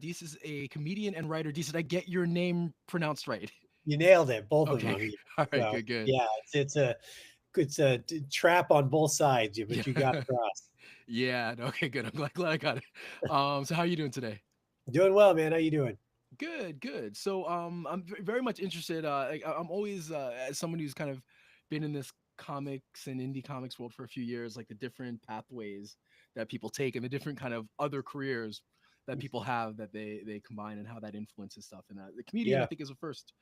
Dees is a comedian and writer. Dees, did I get your name pronounced right? You nailed it, both of Okay. them. All right. So Good. Good. yeah, it's a trap on both sides, Yeah. but you got across. Yeah. Okay. Good. I'm glad I got it. So how are you doing today? Doing well, man. How you doing? Good. Good. So I'm very much interested. I'm always as someone who's kind of been in this comics and indie comics world for a few years, like the different pathways that people take and the different kind of other careers that people have that they combine and how that influences stuff. And the comedian, I Yeah, think, is a first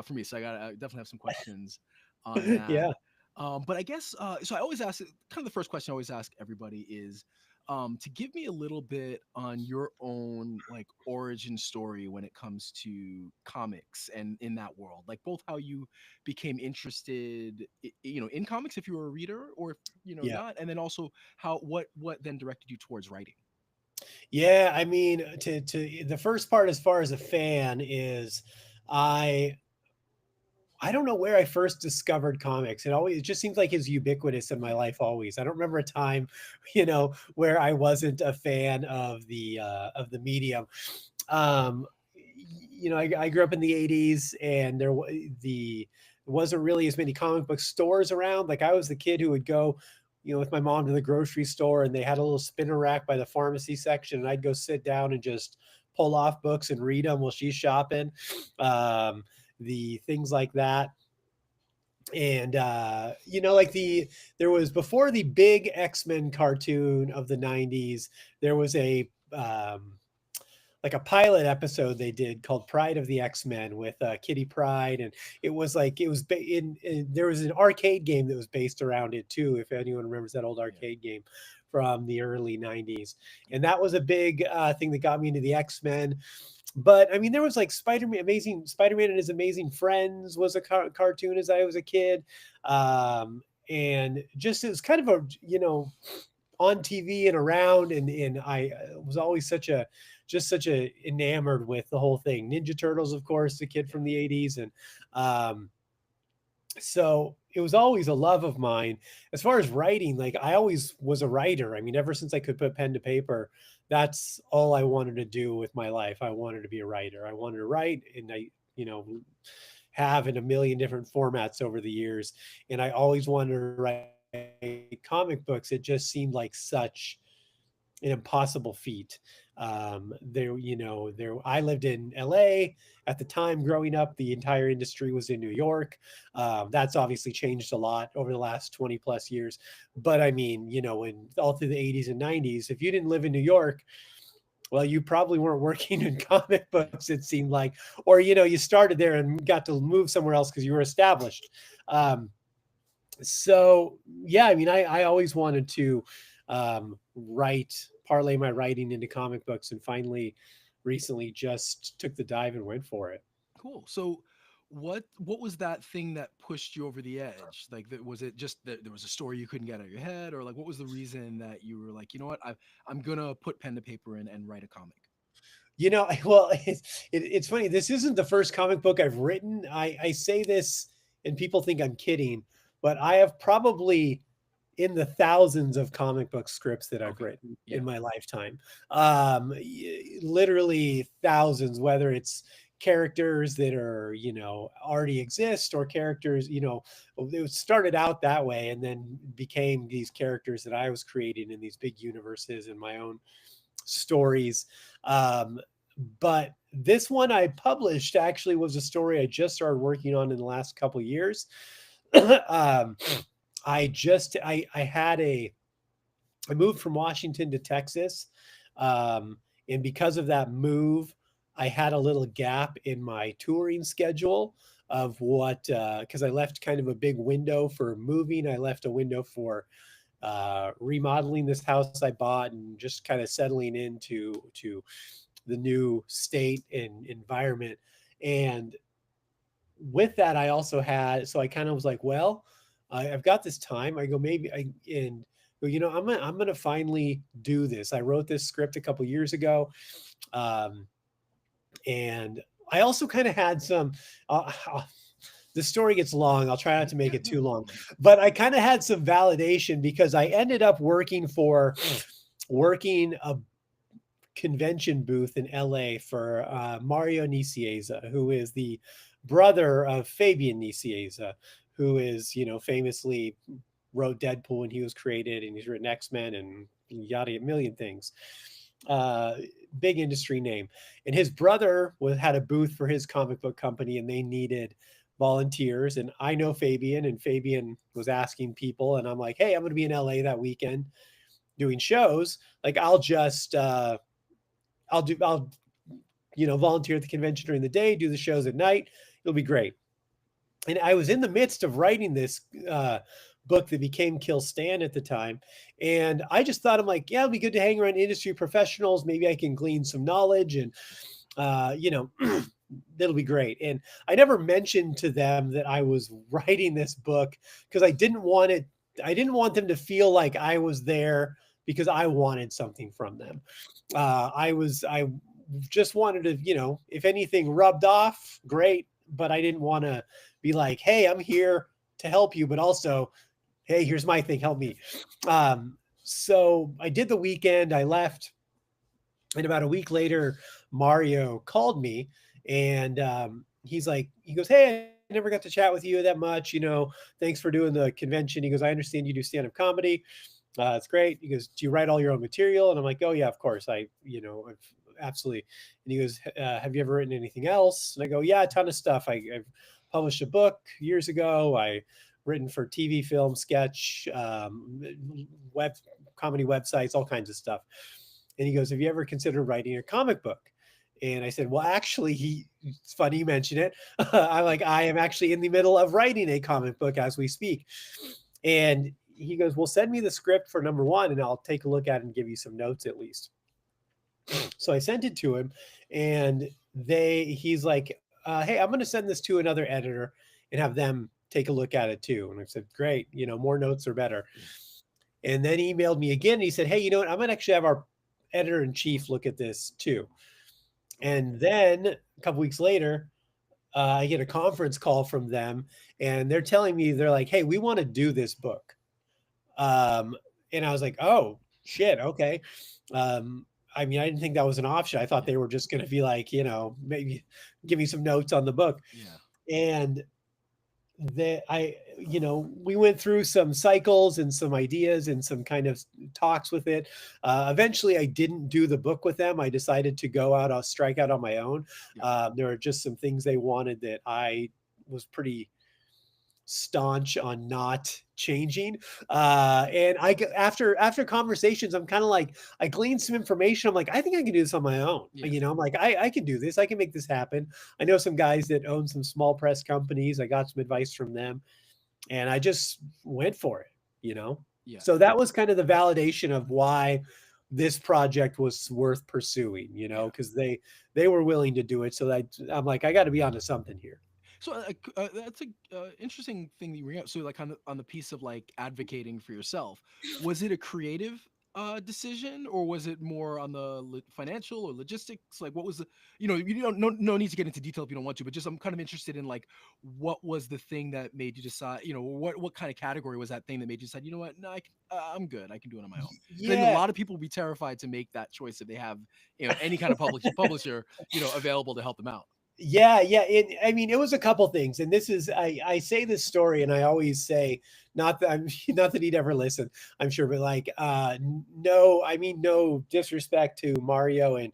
for me. So I definitely have some questions on that. yeah, But I guess so. I always ask kind of the first question I always ask everybody is to give me a little bit on your own like origin story when it comes to comics and in that world, like both how you became interested in comics if you were a reader or if yeah, not, and then also how what then directed you towards writing. yeah. I mean, to the first part, as far as a fan, is I I don't know where I first discovered comics. It just seems like it's ubiquitous in my life always. I don't remember a time, where I wasn't a fan of the medium. Um, I grew up in the '80s, and wasn't really as many comic book stores around. Like I was the kid who would go, with my mom to the grocery store, and they had a little spinner rack by the pharmacy section, and I'd go sit down and just pull off books and read them while she's shopping. Um, the things like that. And like there was, before the big X-Men cartoon of the '90s, there was a like a pilot episode they did called Pride of the X-Men with Kitty Pryde, and there was an arcade game that was based around it too, if anyone remembers that old Yeah. arcade game from the early '90s. And that was a big thing that got me into the X-Men. But I mean, there was like Spider-Man and His Amazing Friends was a cartoon as I was a kid. And just, it was kind of a, on TV and around, and I was always such a enamored with the whole thing. Ninja Turtles, of course, the kid from the '80s, and um, so it was always a love of mine. As far as writing, like I always was a writer. I mean, ever since I could put pen to paper, that's all I wanted to do with my life. I wanted to be a writer. I wanted to write, and you know, have in a million different formats over the years. And I always wanted to write comic books. It just seemed like such an impossible feat. I lived in LA at the time growing up. The entire industry was in New York. That's obviously changed a lot over the last 20 plus years. But I mean, in all through the '80s and '90s, if you didn't live in New York, well, you probably weren't working in comic Right. books, it seemed like, or you started there and got to move somewhere else because you were established. Um, so yeah, I mean, I always wanted to parlay my writing into comic books, and finally, recently, just took the dive and went for it. Cool. So what was that thing that pushed you over the edge? Like was it just that there was a story you couldn't get out of your head, or like what was the reason that you were like, you know what, I'm gonna put pen to paper and write a comic? Well, it's funny. This isn't the first comic book I've written. I say this, and people think I'm kidding, but I have probably in the thousands of comic book scripts that I've Okay. written in Yeah. my lifetime. Literally thousands, whether it's characters that are, already exist, or characters, it started out that way and then became these characters that I was creating in these big universes and my own stories. Um, but this one I published actually was a story I just started working on in the last couple years. um, I had I moved from Washington to Texas, and because of that move, I had a little gap in my touring schedule of what, because I left kind of a big window for moving. I left a window for remodeling this house I bought and just kind of settling into the new state and environment. And with that, I also had, so I kind of was like, well, I've got this time. I go, maybe I, and I'm gonna finally do this. I wrote this script a couple years ago, um, and I also kind of had some. The story gets long. I'll try not to make Yeah, it no, too no long, problem. but I kind of had some validation because I ended up working convention booth in LA for Mario Nicieza, who is the brother of Fabian Nicieza, who is, famously wrote Deadpool when he was created, and he's written X-Men and yada, a million things. Uh, Big industry name. And his brother had a booth for his comic book company, and they needed volunteers. And I know Fabian, and Fabian was asking people, and I'm like, hey, I'm going to be in LA that weekend doing shows. Like, I'll volunteer at the convention during the day, do the shows at night. It'll be great. And I was in the midst of writing this book that became Kill Stan at the time. And I just thought, I'm like, yeah, it'll be good to hang around industry professionals. Maybe I can glean some knowledge, and, that'll be great. And I never mentioned to them that I was writing this book because I didn't want them to feel like I was there because I wanted something from them. I just wanted to, if anything rubbed off, great. But I didn't want to be like, hey, I'm here to help you, but also, hey, here's my thing, help me. So I did the weekend, I left, and about a week later, Mario called me, and he goes, hey, I never got to chat with you that much, thanks for doing the convention. He goes, I understand you do stand-up comedy. It's great. He goes, do you write all your own material? And I'm like, oh yeah, of course. I've absolutely. And he goes, have you ever written anything else? And I go, yeah, a ton of stuff. I've published a book years ago. I written for TV, film, sketch, web comedy websites, all kinds of stuff. And he goes, have you ever considered writing a comic book? And I said, well, actually, it's funny you mention it. I'm like, I am actually in the middle of writing a comic book as we speak. And he goes, well, send me the script for number one, and I'll take a look at it and give you some notes at least. So I sent it to him, and he's like, hey, I'm going to send this to another editor and have them take a look at it too. And I said, great, more notes are better. And then he emailed me again, and he said, hey, you know what? I'm going to actually have our editor-in-chief look at this too. And then a couple weeks later, I get a conference call from them, and they're telling me, they're like, hey, we want to do this book. And I was like, oh shit. Okay. I didn't think that was an option. I thought they were just going to be like, maybe give me some notes on the book. Yeah. And we went through some cycles and some ideas and some kind of talks with it. Eventually I didn't do the book with them. I decided to go out, I'll strike out on my own. Yeah. There were just some things they wanted that I was pretty staunch on not changing. And after conversations, I'm kind of like, I gleaned some information. I'm like, I think I can do this on my own. Yeah. I'm like, I can do this. I can make this happen. I know some guys that own some small press companies. I got some advice from them, and I just went for it, Yeah. So that was kind of the validation of why this project was worth pursuing, because they were willing to do it. So I'm like, I got to be onto something here. So that's a interesting thing that you bring up. So like on the piece of like advocating for yourself, was it a creative decision, or was it more on the financial or logistics? Like, what was the, you don't no need to get into detail if you don't want to, but just I'm kind of interested in like what was the thing that made you decide, what kind of category was that thing that made you decide, you know what, no, I'm good, I can do it on my own. Yeah. I think a lot of people would be terrified to make that choice if they have any kind of publisher available to help them out. Yeah. It was a couple things. And this is, I say this story, and I always say, not that he'd ever listen, I'm sure, but like, no disrespect to Mario and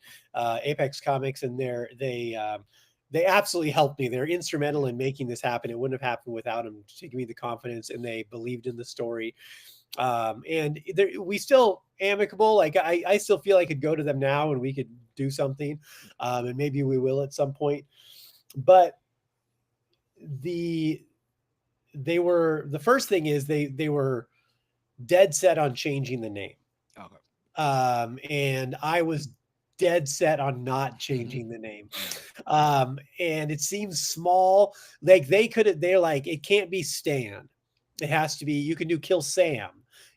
Apex Comics, and they absolutely helped me. They're instrumental in making this happen. It wouldn't have happened without them giving me the confidence, and they believed in the story. And we still amicable. Like I still feel I could go to them now and we could do something. And maybe we will at some point, but the first thing is they were dead set on changing the name. Okay. And I was dead set on not changing the name. And it seems small. Like they're like, it can't be Stan. It has to be, you can do Kill Sam,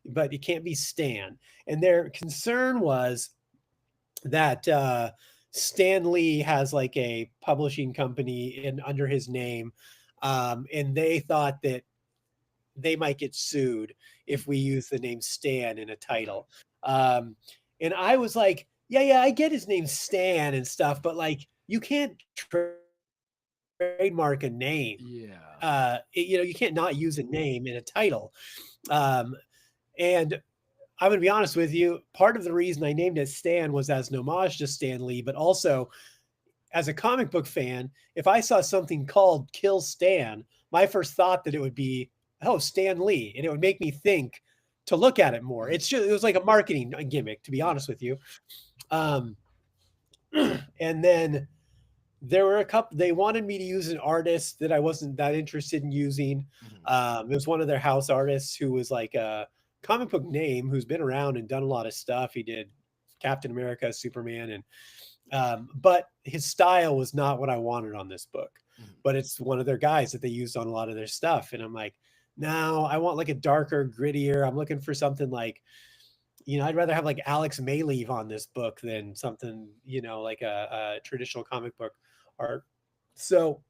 but it can't be Stan. And their concern was that Stan Lee has like a publishing company under his name. And they thought that they might get sued if we use the name Stan in a title. And I was like, yeah, I get his name Stan and stuff, but like you can't trademark a name. Yeah. You know, you can't not use a name in a title. Um, and I'm going to be honest with you. Part of the reason I named it Stan was as an homage to Stan Lee, but also as a comic book fan, if I saw something called Kill Stan, my first thought that it would be, oh, Stan Lee, and it would make me think to look at it more. Mhm. It's just, it was like a marketing gimmick, to be Yeah. honest with you. Um, and then there were a couple, they wanted me to use an artist that I wasn't that interested in using. Mhm. It was one of their house artists who was like a comic book name who's been around and done a lot of stuff. He did Captain America, Superman, and but his style was not what I wanted on this book. Mhm. But it's one of their guys that they used on a lot of their stuff, and I'm like, no, I want like a darker, grittier. I'm looking for something like, you know, I'd rather have like Alex Mayleave on this book than something, you know, like a traditional comic book art. So,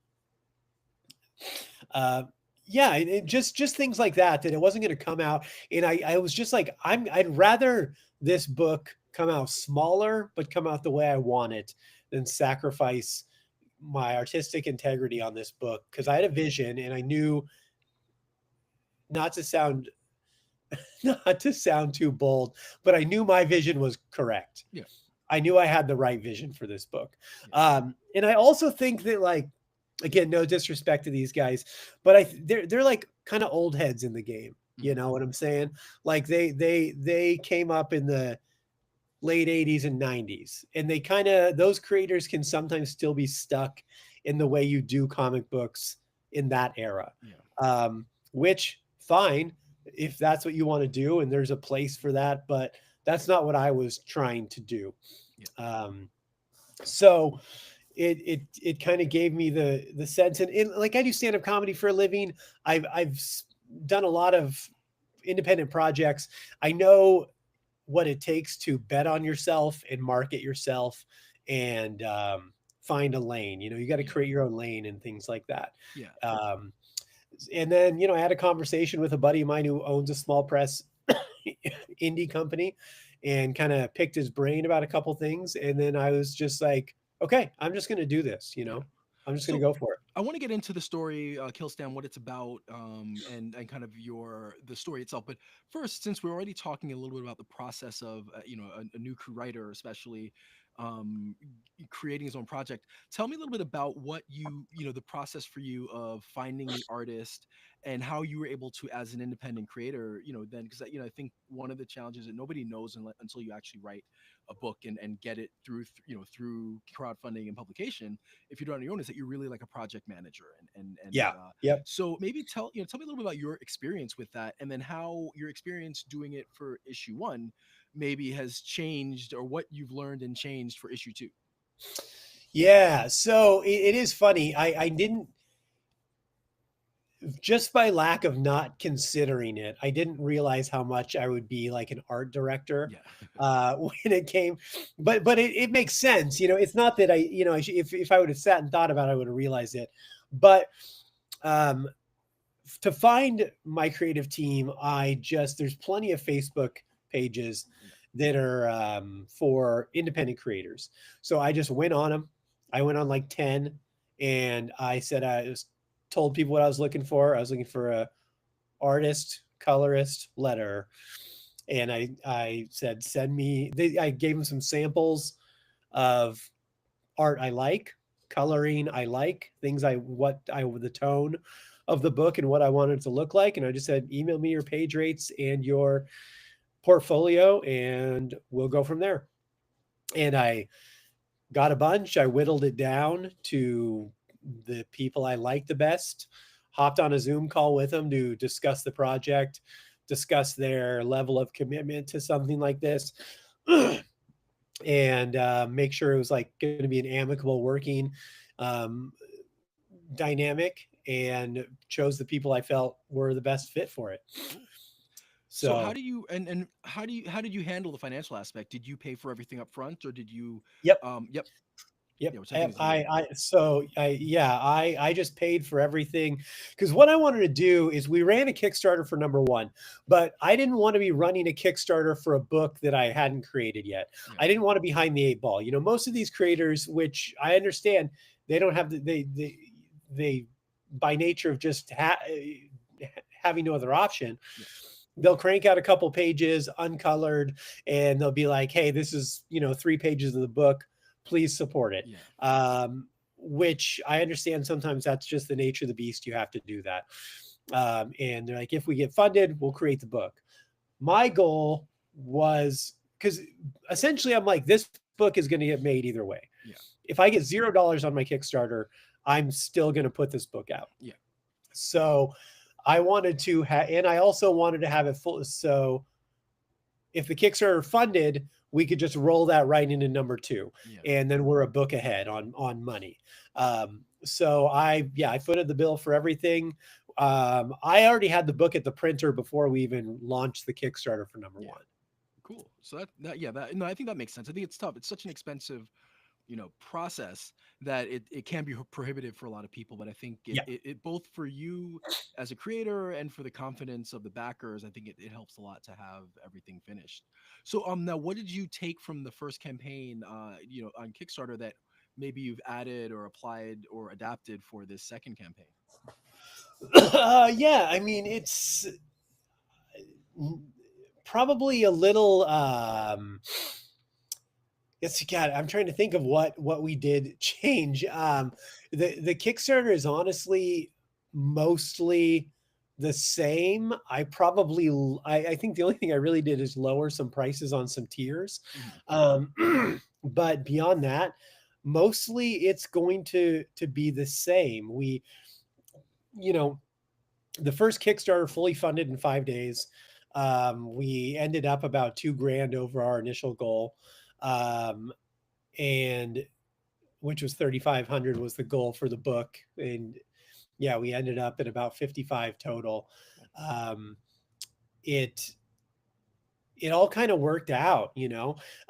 uh, yeah, just things like that. That it wasn't going to come out, and I was just like, I'd rather this book come out smaller, but come out the way I want it, than sacrifice my artistic integrity on this book because I had a vision and I knew not to sound not to sound too bold, but I knew my vision was correct. Yeah. I knew I had the right vision for this book. Yeah. And I also think that like, again, no disrespect to these guys, but they're like kind of old heads in the game. You Mhm. know what I'm saying? Like they came up in the late 80s and 90s, and they kind of, those creators can sometimes still be stuck in the way you do comic books in that era. Yeah. Which fine if that's what you want to do and there's a place for that, but that's not what I was trying to do. Yeah. Um, so it kind of gave me the sense, and like I do stand up comedy for a living. I've done a lot of independent projects. I know what it takes to bet on yourself and market yourself and find a lane. You know, you got to Yeah. create your own lane and things like that. Yeah. Um, and then, you know, I had a conversation with a buddy of mine who owns a small press indie company and kind of picked his brain about a couple things. And then I was just like, okay, I'm just going to do this. You Yeah. know, I'm just going to So go for it. I want to get into the story, Kill Stan, what it's about, and kind of the story itself. But first, since we're already talking a little bit about the process of a new crew writer, especially um, creating his own project, tell me a little bit about what the process for you of finding the artist and how you were able to, as an independent creator, then because I think one of the challenges that nobody knows until you actually write a book and get it through crowdfunding and publication if you do it on your own is that you're really like a project manager Yeah. Yep. so maybe tell me a little bit about your experience with that and then how your experience doing it for issue one maybe has changed or what you've learned and changed for issue two. Yeah. So it is funny. I didn't, just by lack of not considering it, I didn't realize how much I would be like an art director Yeah. when it came. But it makes sense. You know, it's not that I, you know, if I would have sat and thought about it, I would have realized it. But um, to find my creative team, there's plenty of Facebook pages Yeah. that are for independent creators. So I just went on them. I went on like 10, and I said I was told people what I was looking for. I was looking for a artist, colorist, letterer, and I said send me. I gave them some samples of art I like, coloring I like, things the tone of the book and what I wanted it to look like. And I just said, email me your page rates and your portfolio, and we'll go from there. And I got a bunch. I whittled it down to the people I liked the best, hopped on a Zoom call with them to discuss the project, discuss their level of commitment to something like this. And make sure it was like going to be an amicable working um, dynamic, and chose the people I felt were the best fit for it. Cool. So how So, do you and how did you handle the financial aspect? Did you pay for everything up front or did you yep. yep. Yep. Yeah, which I think is amazing. I just paid for everything because what I wanted to do is we ran a Kickstarter for number one, but I didn't want to be running a Kickstarter for a book that I hadn't created yet. Yeah. I didn't want to be behind the eight ball. You know, most of these creators, which I understand, they don't have they by nature of just having no other option, Yeah. they'll crank out a couple pages uncolored and they'll be like, hey, this is, 3 pages of the book, please support it. Yeah. Which I understand sometimes that's just the nature of the beast, you have to do that. And they're like, if we get funded, we'll create the book. My goal was, because essentially I'm like, this book is going to get made either way. Yeah. If I get $0 on my Kickstarter, I'm still going to put this book out. Yeah. So I wanted to and I also wanted to have it full. So if the Kickstarter funded, we could just roll that right into number two. Yeah. And then we're a book ahead on money. So I footed the bill for everything. I already had the book at the printer before we even launched the Kickstarter for number one. Cool. So I think that makes sense. I think it's tough. It's such an expensive, process that it can be prohibitive for a lot of people. But I think it both for you as a creator and for the confidence of the backers, I think it helps a lot to have everything finished. So now what did you take from the first campaign, on Kickstarter that maybe you've added or applied or adapted for this second campaign? I mean, it's probably a little I'm trying to think of what we did change. The Kickstarter is honestly mostly the same. I think the only thing I really did is lower some prices on some tiers. But beyond that, mostly it's going to be the same. The first Kickstarter fully funded in 5 days. We ended up about $2,000 over our initial goal. And which was 3,500 was the goal for the book. And we ended up at about 55 total. It all kind of worked out,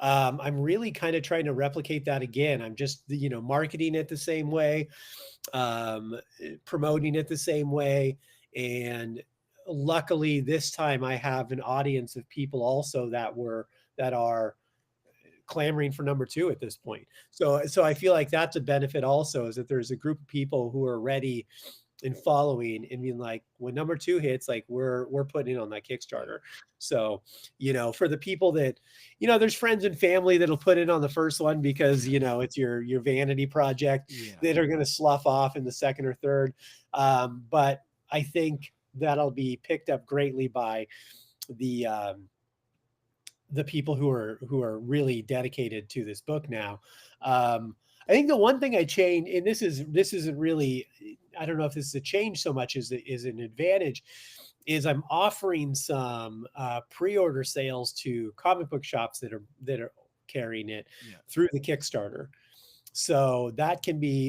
I'm really kind of trying to replicate that again. I'm just, marketing it the same way, promoting it the same way. And luckily this time I have an audience of people also that are clamoring for number two at this point. So I feel like that's a benefit also, is that there's a group of people who are ready and following and being like, when number two hits, like we're putting it on that Kickstarter. So, for the people that, there's friends and family that'll put it on the first one because, it's your vanity project that are going to slough off in the second or third. But I think that'll be picked up greatly by the people who are really dedicated to this book now. I think the one thing I changed, and this isn't really, I don't know if this is a change so much as an advantage, is I'm offering some pre-order sales to comic book shops that are carrying it through the Kickstarter. So that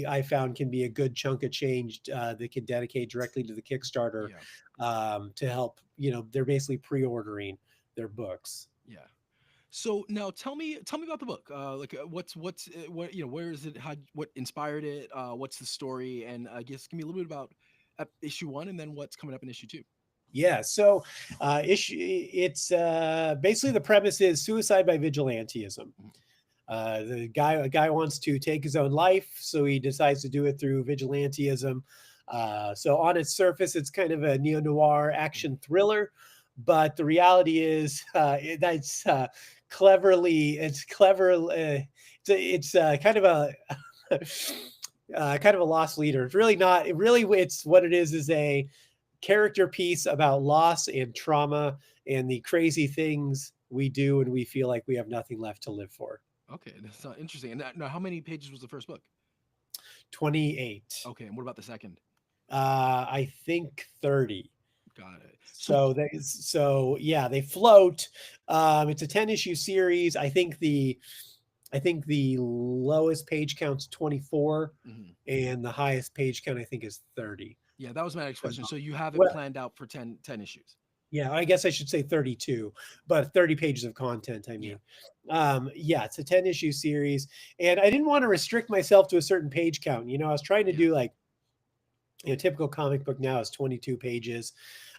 I found can be a good chunk of change that can dedicate directly to the Kickstarter to help, they're basically pre-ordering their books. Yeah. So now tell me about the book. Where is it? What inspired it? What's the story? And I guess give me a little bit about issue 1 and then what's coming up in issue 2. Yeah. So it's basically the premise is suicide by vigilantism. A guy wants to take his own life, so he decides to do it through vigilantism. So on its surface, it's kind of a neo-noir action thriller, but the reality is it's clever. It's kind of a kind of a lost leader. It's really not. It's what it is a character piece about loss and trauma and the crazy things we do when we feel like we have nothing left to live for. Okay, that's interesting. And now, how many pages was the first book? 28. Okay, and what about the second? I think 30. Got it. So they float. It's a 10-issue series. I think the lowest page count's 24, and the highest page count I think is 30. Yeah, that was my next question. So you have it planned out for 10 issues. Yeah, I guess I should say 32, but 30 pages of content, I Yeah. mean. Yeah, it's a 10 issue series. And I didn't want to restrict myself to a certain page count. I was trying to Yeah. do like, typical comic book now is 22 pages.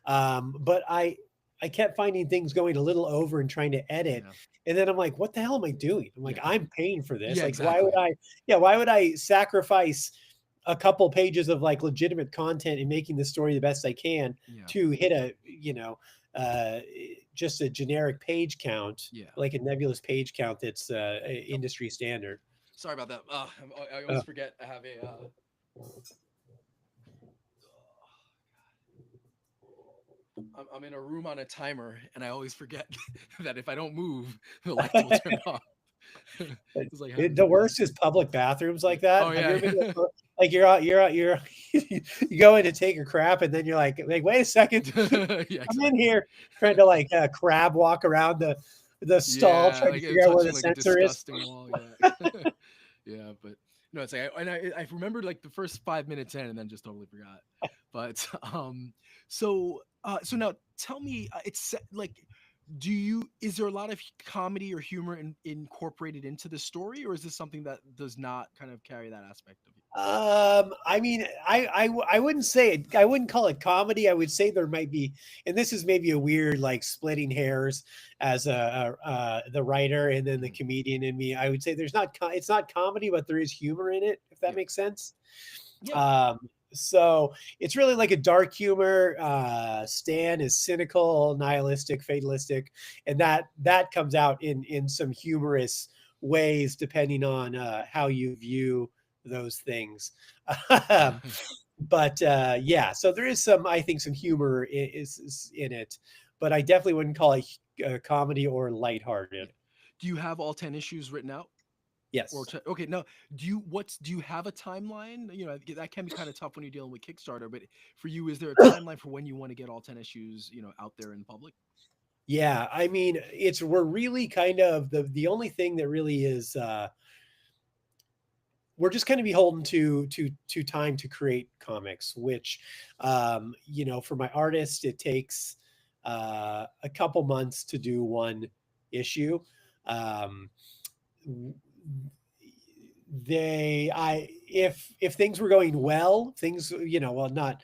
But I kept finding things going a little over and trying to edit. Yeah. And then I'm like, what the hell am I doing? I'm like, Yeah. I'm paying for this. Yeah. Like, Exactly. why would I sacrifice a couple pages of like legitimate content and making the story the best I can Yeah. to hit uh, just a generic page count, Yeah. like a nebulous page count that's Oh, industry standard. sorry about that. I always Uh, forget I have a. I'm in a room on a timer, and I always forget that if I don't move, the lights will turn off. It's like happens The every time. worst is public bathrooms Yeah. like Oh that. Have you yeah. ever been to, like you're you go in to take a crap and then you're like wait a second, Yeah. I'm in Exactly. here trying to like crab walk around the stall Yeah, trying to like figure out where touching the like a sensor is. disgusting wall. Yeah. Yeah, but no, it's like I remembered like the first 5 minutes in, and then just totally forgot. But so now tell me, it's like, is there a lot of comedy or humor incorporated into the story, or is this something that does not kind of carry that aspect of you? I mean, I wouldn't say it. I wouldn't call it comedy. I would say there might be, and this is maybe a weird like splitting hairs as the writer and then the Mhm. comedian in me. I would say there's not. It's not comedy, but there is humor in it. If that Yeah. makes sense. Yeah. Um, so it's really like a dark humor. Stan is cynical, nihilistic, fatalistic, and that comes out in some humorous ways depending on how you view those things. Um, but yeah, so there is some, I think, some humor is in it, but I definitely wouldn't call it comedy or lighthearted. Yeah. Do you have all 10 issues written out? Or Yes. okay, no. Do you have a timeline? That can be kind of tough when you're dealing with Kickstarter, but for you, is there a timeline for when you want to get all 10 issues, out there in public? Yeah, I mean, we're really kind of the only thing that really is we're just kind of beholden to time to create comics, which for my artist it takes a couple months to do one issue. Um, they I if things were going well, things well, not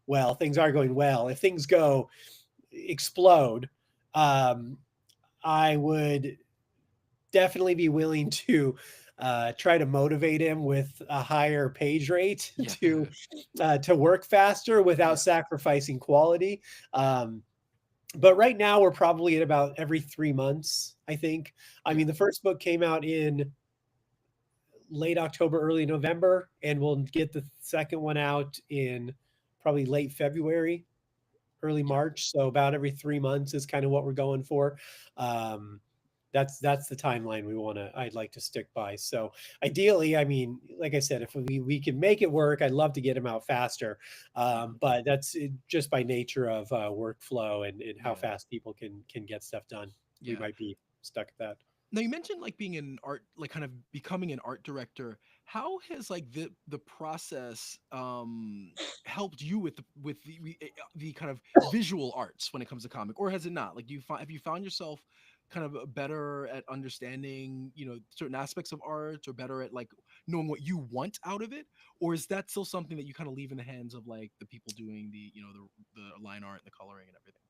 well, things are going well. If things go explode, um, I would definitely be willing to try to motivate him with a higher page rate Yeah. to work faster without Yeah. sacrificing quality. Um, but right now we're probably at about every 3 months, I think. I Yeah. mean, the first book came out in late October, early November, and we'll get the second one out in probably late February, early Yeah. March. So about every 3 months is kind of what we're going for. Um, that's the timeline I'd like to stick by. So ideally, I mean, like I said, if we can make it work, I'd love to get them out faster. Yeah. But that's just by nature of workflow and how Yeah. fast people can get stuff done. We Yeah. might be stuck at that. Now you mentioned like being an art, like kind of becoming an art director. How has like the process helped you with the kind of visual arts when it comes to comic, or has it not? Like, have you found yourself kind of better at understanding, certain aspects of art, or better at like knowing what you want out of it, or is that still something that you kind of leave in the hands of like the people doing the line art and the coloring and everything?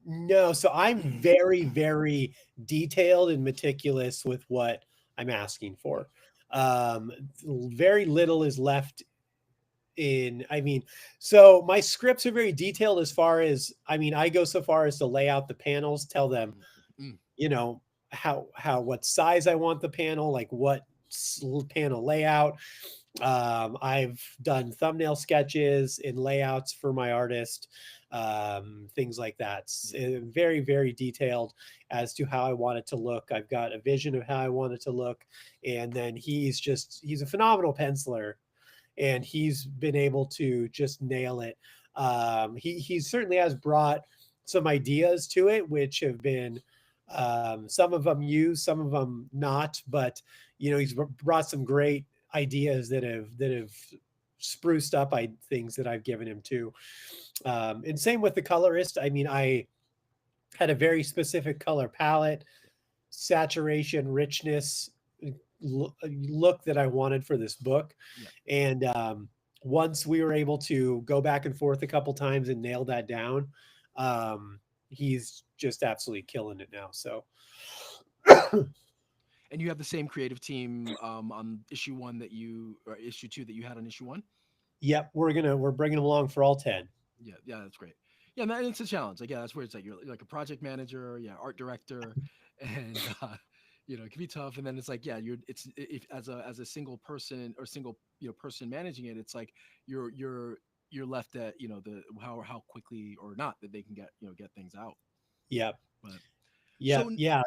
No, so I'm very, very detailed and meticulous with what I'm asking Yeah. for. Um, very little is left in, I mean, so my scripts are very detailed as far as, I mean, I go so far as to lay out the panels, tell them, Mm, mm, you know, what size I want the panel, like what panel layout. I've done thumbnail sketches and layouts for my artist, things like that. yeah. Very, very detailed as to how I want it to look. I've got a vision of how I want it to look. And then he's a phenomenal penciler, and he's been able to just nail it. He certainly has brought some ideas to it, which have been some of them used, some of them not. But he's brought some great ideas that have spruced up things that I've given him too. And same with the colorist. I mean, I had a very specific color palette, saturation, richness, look that I wanted for this book. Yeah. And once we were able to go back and forth a couple times and nail that down, he's just absolutely killing it now. So And you have the same creative team on issue one that you or issue two that you had on issue one. yep, we're bringing him along for all 10. Yeah, yeah, that's great. Yeah, man, it's a challenge. Like, yeah, that's where it's like you're like a project manager, yeah, art director, and it can be tough. And then it's like, yeah, it's if as a single person or single person managing it, it's like you're left at the how quickly or not that they can get things out. Yep. But Yep. so Yeah.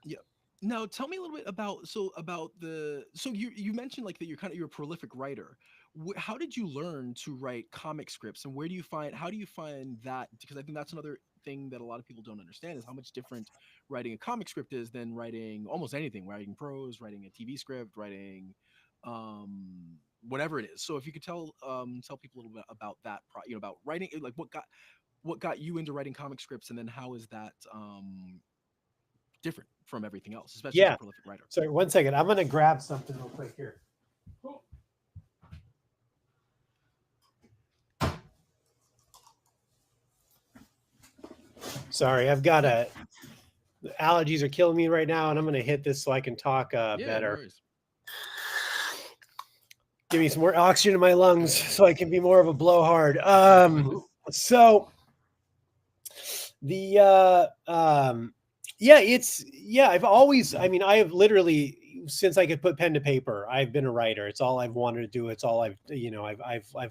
yeah. Now tell me a little bit about the so you mentioned like that you're a prolific writer. How did you learn to write comic scripts, and how do you find that? Because I think that's another thing that a lot of people don't understand is how much different writing a comic script is than writing almost anything, writing prose, writing a TV script, writing whatever it is. So if you could tell people a little bit about that about writing, like what got you into writing comic scripts, and then how is that different from everything else, especially as a Yeah. prolific writer. Sorry, 1 second. I'm gonna grab something real quick here. Sorry, I've got the allergies are killing me right now, and I'm gonna hit this so I can talk better. No Give me some more oxygen in my lungs so I can be more of a blowhard. So the I've always, I mean, I have literally, since I could put pen to paper, I've been a writer. It's all I've wanted to do. It's all I've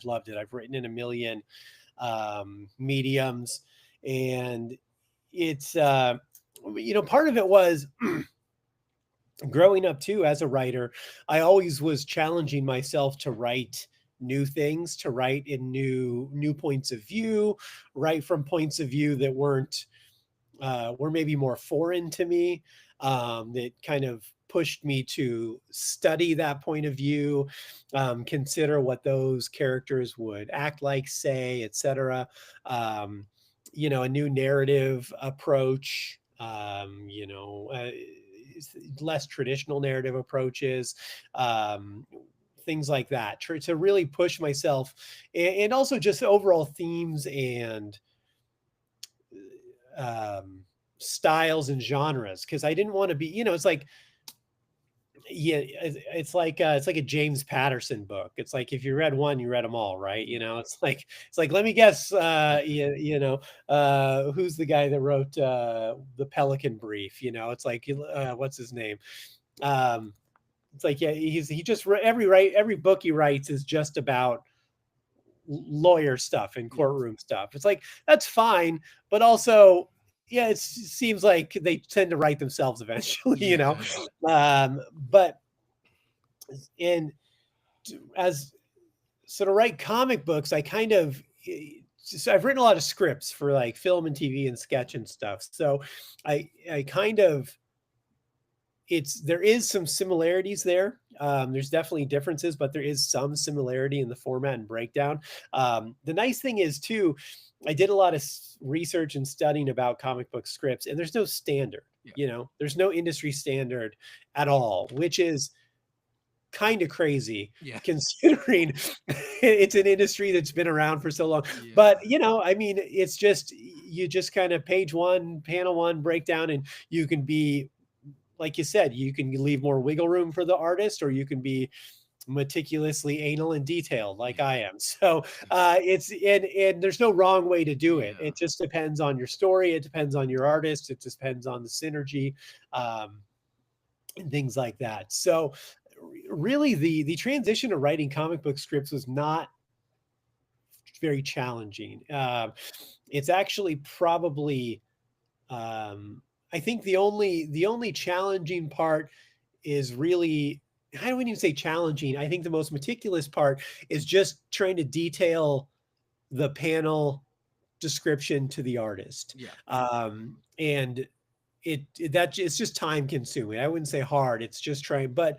loved it. I've written in a million mediums, and it's part of it was growing up too as a writer. I always was challenging myself to write new things, to write in new points of view, write from points of view that were maybe more foreign to me, that kind of pushed me to study that point of view, consider what those characters would act like, say, etc. A new narrative approach, less traditional narrative approaches, things like that, to really push myself, and also just overall themes and styles and genres, because I didn't want to be, it's like, it's like a James Patterson book. It's like if you read one, you read them all, right? It's like let me guess, who's the guy that wrote the Pelican Brief? It's like what's his name? It's like, yeah, he just every book he writes is just about lawyer stuff and courtroom stuff. It's like, that's fine, but also, yeah, it seems like they tend to write themselves eventually, but to write comic books, I've written a lot of scripts for like film and TV and sketch and stuff. So I kind of, there is some similarities there. There's definitely differences, but there is some similarity in the format and breakdown. The nice thing is too, I did a lot of research and studying about comic book scripts, and there's no standard, there's no industry standard at all, which is kind of crazy, considering it's an industry that's been around for so long. But I mean, it's just, you just kind of page one, panel one, breakdown, and you can be, like you said, you can leave more wiggle room for the artist, or you can be meticulously anal and detailed like I am. So and there's no wrong way to do it. It just depends on your story. It depends on your artist. It depends on the synergy, and things like that. So really the transition to writing comic book scripts was not very challenging. It's actually probably, I think the only challenging part is really, I don't even say challenging. I think the most meticulous part is just trying to detail the panel description to the artist. And it's just time consuming. I wouldn't say hard. It's just trying, but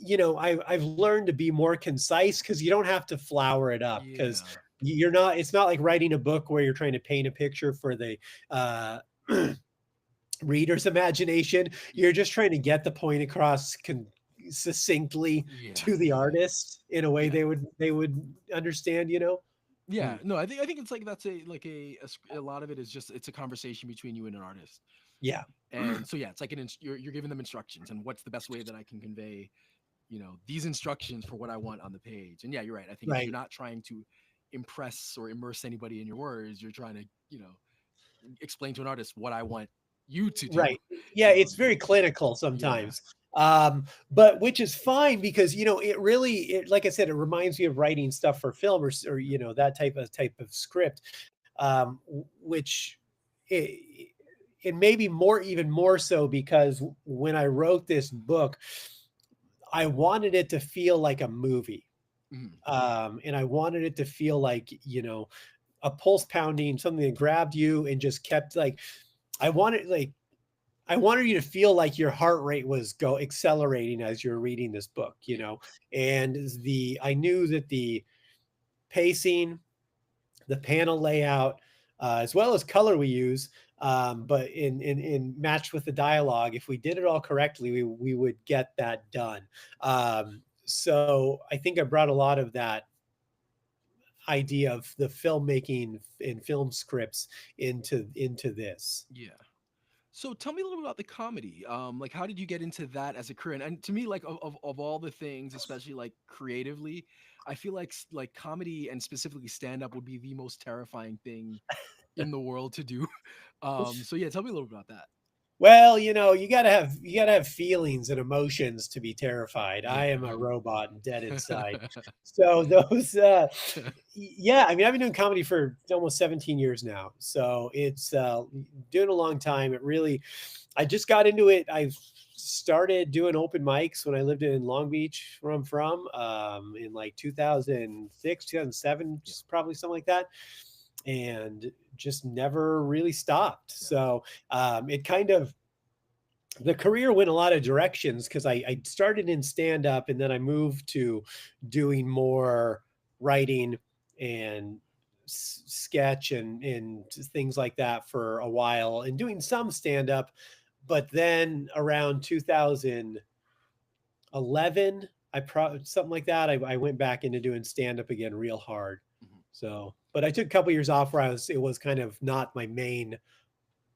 I've learned to be more concise because you don't have to flower it up because Yeah. you're not. It's not like writing a book where you're trying to paint a picture for the uh, reader's imagination. Y- You're just trying to get the point across succinctly Yeah. to the artist in a way Yeah. they would understand. Yeah. Mm. No, I think it's like that's a lot of it is just it's a conversation between you and an artist. Yeah. And so yeah, it's like you're giving them instructions and what's the best way that I can convey, these instructions for what I want on the page. And yeah, you're right. I think you're Right. not trying to impress or immerse anybody in your words. You're trying to, explain to an artist what I want you to do. Right. Yeah, it's very clinical Yeah. sometimes. But which is fine because like I said, it reminds me of writing stuff for film or that type of script, which it, it may be even more so because when I wrote this book, I wanted it to feel like a movie. Mhm. And I wanted it to feel like, a pulse pounding, something that grabbed you and just kept I wanted like I wanted you to feel like your heart rate was go accelerating as you're reading this book, Yeah. and I knew that the pacing, the panel layout, as well as color we use, but in matched with the dialogue, if we did it all correctly, we would get that done. So I think I brought a lot of that idea of the filmmaking and film scripts into this. Yeah. So tell me a little bit about the comedy. Like how did you get into that as a career? And to me, like of all the things, especially like creatively, I feel like like comedy and specifically stand up would be the most terrifying thing in the world to do. So yeah, tell me a little bit about that. Well, you gotta have feelings and emotions to be terrified. I Yeah. am a robot and dead inside. So those yeah, I mean I've been doing comedy for almost 17 years now. So it's doing a long time. I just got into it. I started doing open mics when I lived in Long Beach, where I'm from, in like 2006, 2007, Yeah. probably something like that, and just never really stopped. Yeah. So it kind of the career went a lot of directions because I started in stand up and then I moved to doing more writing and sketch and things like that for a while and doing some stand up. But then around 2011, something like that, I went back into doing stand up again real hard. Mhm. So, but I took a couple years off where it was kind of not my main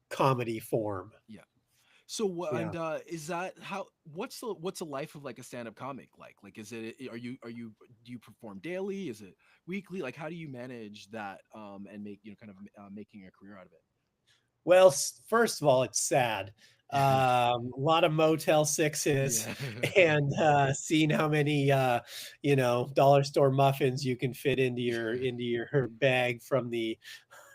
comedy form. Yeah. So what Yeah. and is that how what's the life of like a stand-up comic like? Like is it are you do you perform daily? Is it weekly? Like how do you manage that and make kind of making a career out of Well, first of all, it's sad. it? A lot of Motel Sixes Yeah. and seeing how many dollar store muffins you can fit into your bag from the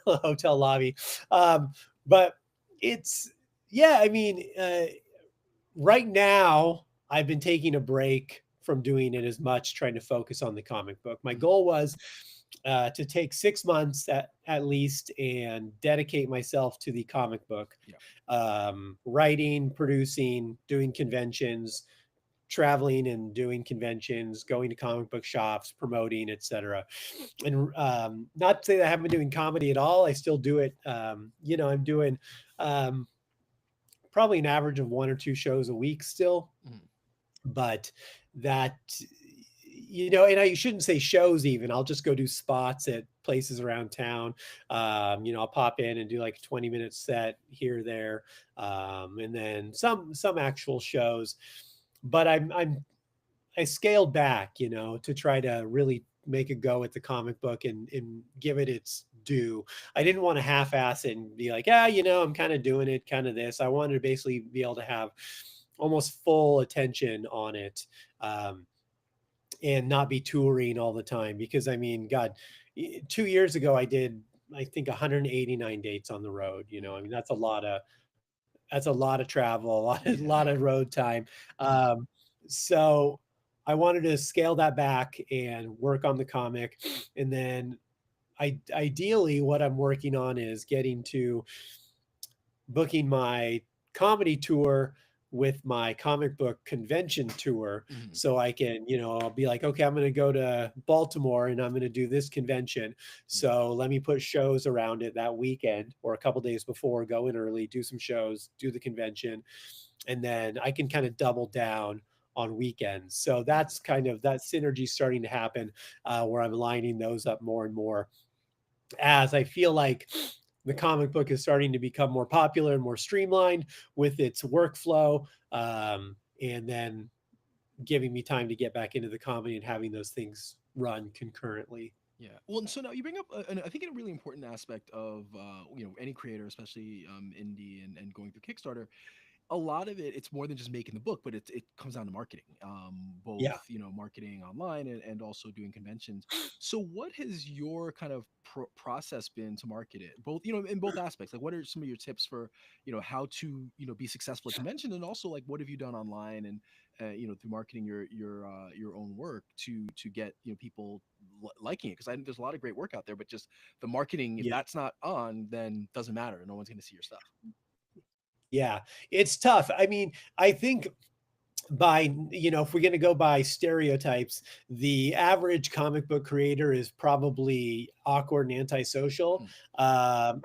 hotel lobby. But it's yeah, I mean, right now I've been taking a break from doing it as much, trying to focus on the comic book. My Mhm. goal was to take 6 months at least and dedicate myself to the comic book, Yeah. writing, producing, doing conventions, traveling and doing conventions, going to comic book shops, promoting, etc. And not to say that I haven't been doing comedy at all. I still do it. I'm doing um, probably an average of one or two shows a week still, Mhm. but that and I shouldn't say shows even. I'll just go do spots at places around town. I'll pop in and do like a 20-minute set here, there, and then some actual shows. But I scaled back, to try to really make a go at the comic book and give it its due. I didn't want to half-ass it and be like, I'm kind of doing it, kind of this. I wanted to basically be able to have almost full attention on it. And not be touring all the time because I mean, God, 2 years ago I did I think 189 dates on the road. Oh my I mean that's a lot of travel, a lot, a Yeah. lot of road time. So I wanted to scale that back and work on the comic, and then ideally what I'm working on is getting to booking my comedy tour with my comic book convention tour. Mhm. So I can, I'll be like, okay, I'm going to go to Baltimore and I'm going to do this convention. Yeah. So let me put shows around it that weekend or a couple days before, go in early, do some shows, do the convention, and then I can kind of double down on weekends. So Yeah. that's kind of that synergy starting to happen, where I'm lining those up more and more as I feel like the comic book is starting to become more popular and more streamlined with its workflow, and then giving me time to get back into the comedy and having those things run concurrently. Yeah. Well, and so now you bring up, and I think a really important aspect of, any creator, especially indie and going through Kickstarter, a lot of it, it's more than just making the book, but it comes down to marketing, both, Yeah. marketing online and also doing conventions. So what has your kind of process been to market it, both, in both aspects? Like, what are some of your tips for, how to, be successful at convention, and also like what have you done online and, through marketing your own work to get, people liking it? Because I think there's a lot of great work out there, but just the marketing, if Yeah. that's not on, then doesn't matter. No one's going to see your stuff. Yeah. It's tough. I mean, I think by, if we're going to go by stereotypes, the average comic book creator is probably awkward and antisocial. um,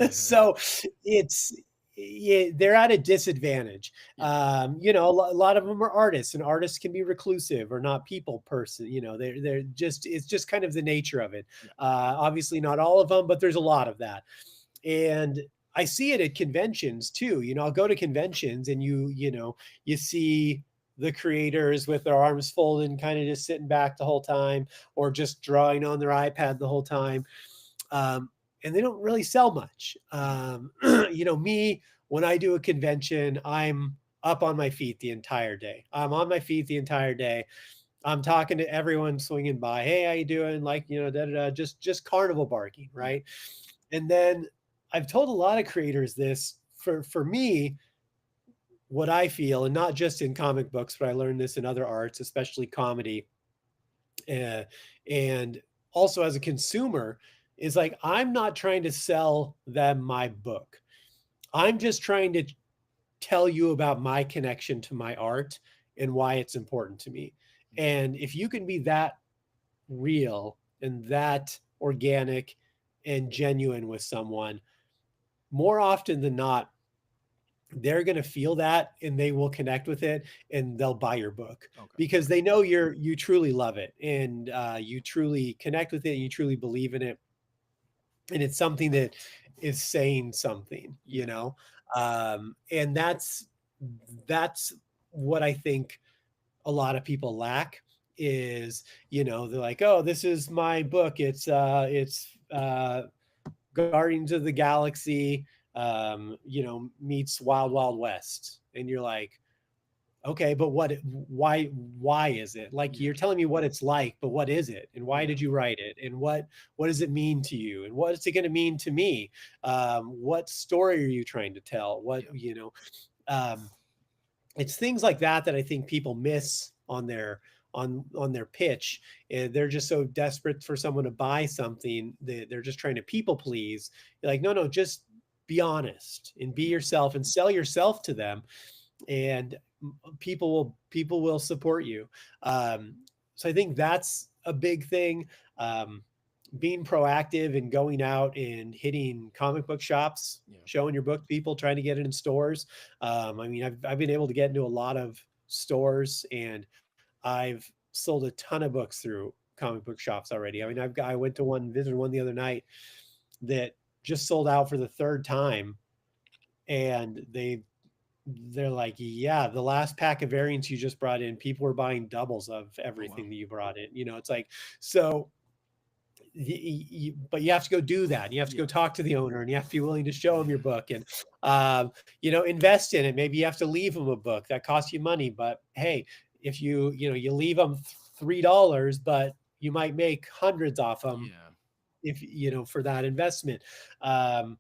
so it's they're at a disadvantage. Yeah. A lot of them are artists, and artists can be reclusive or not people person. They're just, it's just kind of the nature of it. Yeah. Obviously not all of them, but there's a lot of that. And I see it at conventions too. I'll go to conventions and you see the creators with their arms folded and kind of just sitting back the whole time, or just drawing on their iPad the whole time. And they don't really sell much. Me, when I do a convention, I'm up on my feet the entire day. I'm on my feet the entire day. I'm talking to everyone swinging by. Hey, how you doing? Like, da, da, da, just carnival barking, Yeah. right? And then I've told a lot of creators this. For me, what I feel, and not just in comic books, but I learned this in other arts, especially comedy, uh, and also as a consumer, is like, I'm not trying to sell them my book. I'm just trying to tell you about my connection to my art and why it's important to me. And if you can be that real and that organic and genuine with someone, more often than not, they're going to feel that and they will connect with it and they'll buy your book, Okay. because they know you truly love it, and you truly connect with it, and you truly believe in it, and it's something that is saying something, Yeah. and that's what I think a lot of people lack is, they're like, oh, this is my book, it's Guardians of the Galaxy, meets Wild Wild West, and you're like, okay, but why is it like, Yeah. you're telling me what it's like, but what is it, and why Yeah. did you write it, and what does it mean to you, and what is it going to mean to me? What story are you trying to tell? Yeah. Um, it's things like that that I think people miss on their pitch. And they're just so desperate for someone to buy something that they're just trying to people please. You're like, no, no, just be honest and be Yeah. yourself and sell yourself to them, and people will support you. So I think that's a big thing. Um, Being proactive and going out and hitting comic book shops, Yeah. showing your book to people, trying to get it in stores. I mean, I've been able to get into a lot of stores, and I've sold a ton of books through comic book shops already. I mean, I went to visited one the other night that just sold out for the third time, and they're like, yeah, the last pack of variants you just brought in, people were buying doubles of Oh wow. everything that you brought in. It's like, so but you have to go do that. You have to go Yeah. talk to the owner, and you have to be willing to show them your book, and invest in it. Maybe you have to leave them a book that costs you money, but hey, if you leave them $3, but you might make hundreds off them Yeah. if for that investment. um,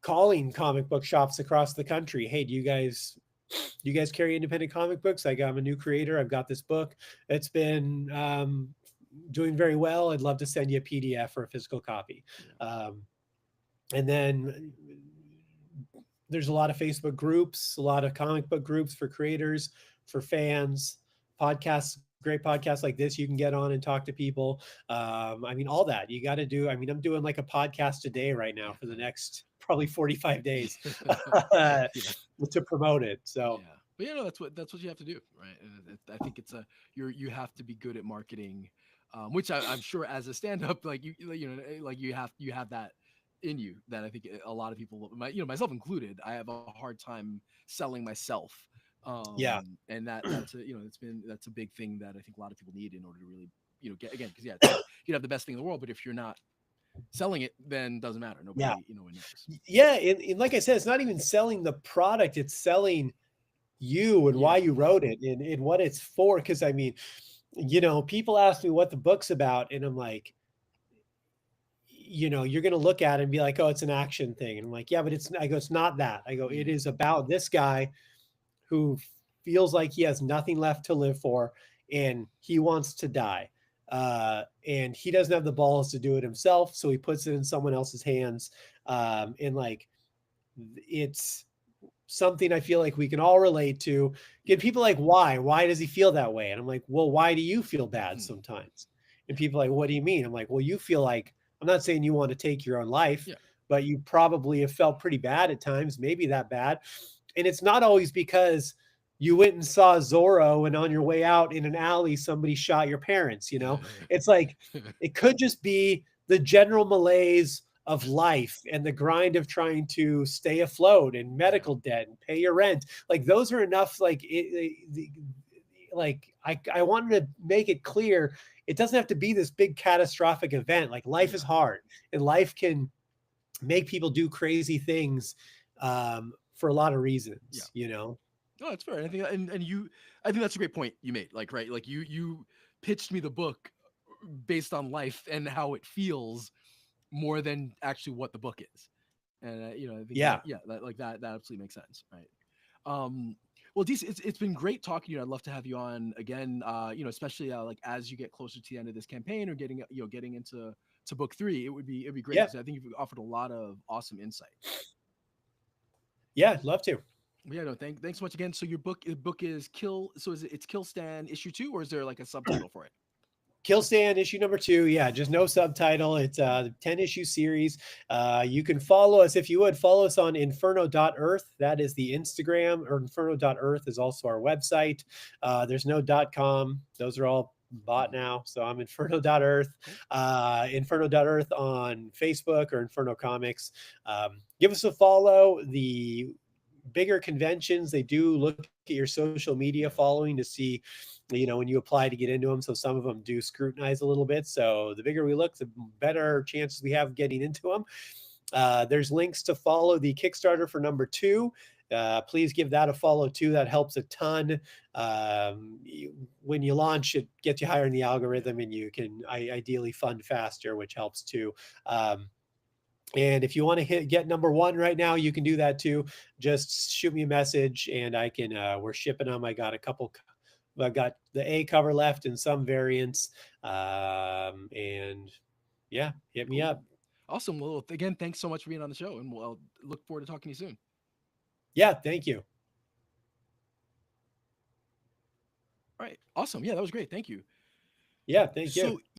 Calling comic book shops across the country, hey, do you guys carry independent comic books? I'm a new creator, I've got this book, it's been doing very well, I'd love to send you a PDF or a physical copy. Yeah. um, and then there's a lot of Facebook groups, a lot of comic book groups for creators, for fans, podcasts, great podcasts like this you can get on and talk to people. I mean, all that you got to do. I mean, I'm doing like a podcast a day right now for the next probably 45 days Yeah. to promote it. So Yeah, but that's what you have to do, right? And I think it's a you have to be good at marketing, which I'm sure as a stand up, like like you have that in you that I think a lot of people, myself included, I have a hard time selling myself, yeah, and that's a that's a big thing that I think a lot of people need in order to really get again because you can have the best thing in the world, but if you're not selling it, then doesn't matter. yeah, Nobody no one knows. yeah. And like I said, it's not even selling the product; it's selling you and why Yeah, you wrote it and what it's for. Because I mean, people ask me what the book's about, and I'm like, you're going to look at it and be like, oh, it's an action thing. And I'm like, yeah, but I go, it's not that. I go, it yeah, is about this guy who feels like he has nothing left to live for and he wants to die. And he doesn't have the balls to do it himself. So he puts it in someone else's hands. And like, it's something I feel like we can all relate to. Get yeah. people like, why? Why does he feel that way? And I'm like, well, why do you feel bad Hmm. sometimes? And Yeah, people are like, what do you mean? I'm like, well, you feel like, I'm not saying you want to take your own life, yeah, but you probably have felt pretty bad at times, maybe that bad. And it's not always because you went and saw Zorro and on your way out in an alley, somebody shot your parents, It's like, it could just be the general malaise of life and the grind of trying to stay afloat and yeah, medical debt and pay your rent. Like those are enough. Like like I wanted to make it clear it doesn't have to be this big catastrophic event. Like life is yeah, hard and life can make people do crazy things for a lot of yeah. reasons. No, that's fair. I think, and I think that's a great point you made. Like, right, like you pitched me the book based on life and how it feels more than actually what the book is. And I think that Yeah. yeah, that absolutely makes sense, right? Well, DC, it's been great talking to you. I'd love to have you on again. Especially like as you get closer to the end of this campaign or getting into book three, it'd be great Yeah. because I think you've offered a lot of awesome insight. Yeah. I'd love to. But yeah, no, thanks so much again. So your book is Kill. So it's Kill Stand issue 2, or is there like a subtitle for it? Kill Stand issue number 2. Yeah, just no subtitle. It's a 10 issue series. You can follow us if you would follow us on inferno.earth. That is the Instagram, or inferno.earth is also our website. There's no .com. Those are all bought now. So I'm inferno.earth, Cool. inferno.earth on Facebook or Inferno Comics. Give us a follow. The bigger conventions, they do look at your social media Yeah. following to see, when you apply to get into them. So some of them do scrutinize a little bit. So the bigger we look, the better chances we have getting into them. There's links to follow the Kickstarter for number 2. Please give that a follow too. That helps a ton. When you launch, it gets you higher in the Yeah. algorithm and you can ideally fund faster, which helps too. And if you want to get number 1 right now, you can do that too. Just shoot me a message and I can, we're shipping them. I got the A cover left in some variants. And yeah, hit me Cool. up. Awesome. Well, again, thanks so much for being on the show, and we'll look forward to talking to you soon. Yeah. Thank you. All right. Awesome. Yeah, that was great. Thank you. Yeah. Thank you. So